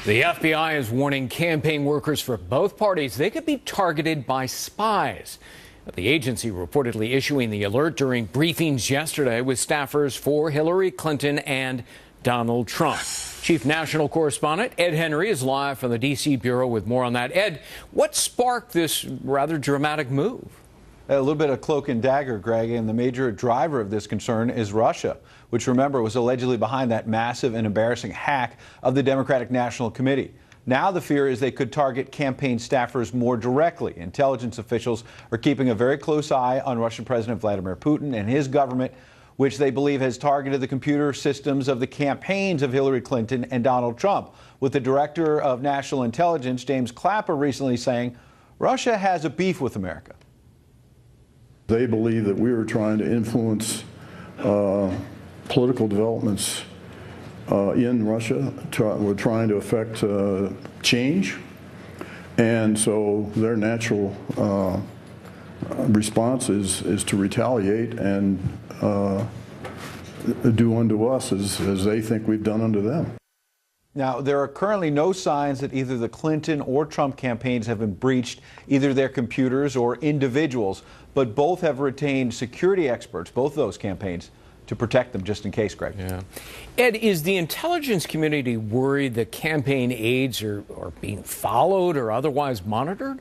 The FBI is warning campaign workers for both parties they could be targeted by spies. The agency reportedly issuing the alert during briefings yesterday with staffers for Hillary Clinton and Donald Trump. Chief National Correspondent Ed Henry is live from the D.C. Bureau with more on that. Ed, what sparked this rather dramatic move? A little bit of cloak and dagger, Greg, and the major driver of this concern is Russia, which, remember, was allegedly behind that massive and embarrassing hack of the Democratic National Committee. Now the fear is they could target campaign staffers more directly. Intelligence officials are keeping a very close eye on Russian President Vladimir Putin and his government, which they believe has targeted the computer systems of the campaigns of Hillary Clinton and Donald Trump, with the director of national intelligence, James Clapper, recently saying Russia has a beef with America. They believe that we were trying to influence political developments in Russia. We're trying to affect change, and so their natural response is to retaliate and do unto us as they think we've done unto them. Now, there are currently no signs that either the Clinton or Trump campaigns have been breached, either their computers or individuals, but both have retained security experts, both of those campaigns, to protect them just in case, Greg. Yeah. Ed, is the intelligence community worried that campaign aides are being followed or otherwise monitored?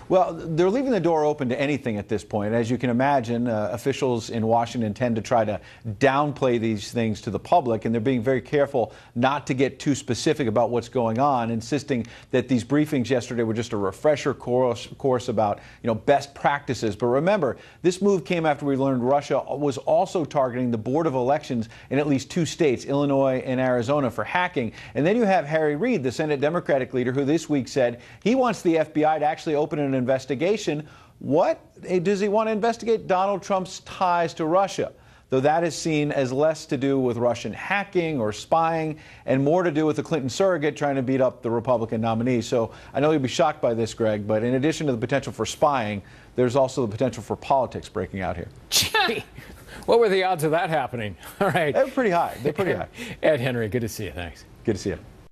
Well, they're leaving the door open to anything at this point. As you can imagine, officials in Washington tend to try to downplay these things to the public, and they're being very careful not to get too specific about what's going on, insisting that these briefings yesterday were just a refresher course about, best practices. But remember, this move came after we learned Russia was also targeting the Board of Elections in at least 2 states, Illinois and Arizona, for hacking. And then you have Harry Reid, the Senate Democratic leader, who this week said he wants the FBI to actually open an investigation. What does he want to investigate? Donald Trump's ties to Russia, though that is seen as less to do with Russian hacking or spying and more to do with the Clinton surrogate trying to beat up the Republican nominee. So I know you'll be shocked by this, Greg, but in addition to the potential for spying, there's also the potential for politics breaking out here. Gee, what were the odds of that happening? All right. They're pretty high. They're pretty high. Ed Henry, good to see you. Thanks. Good to see you.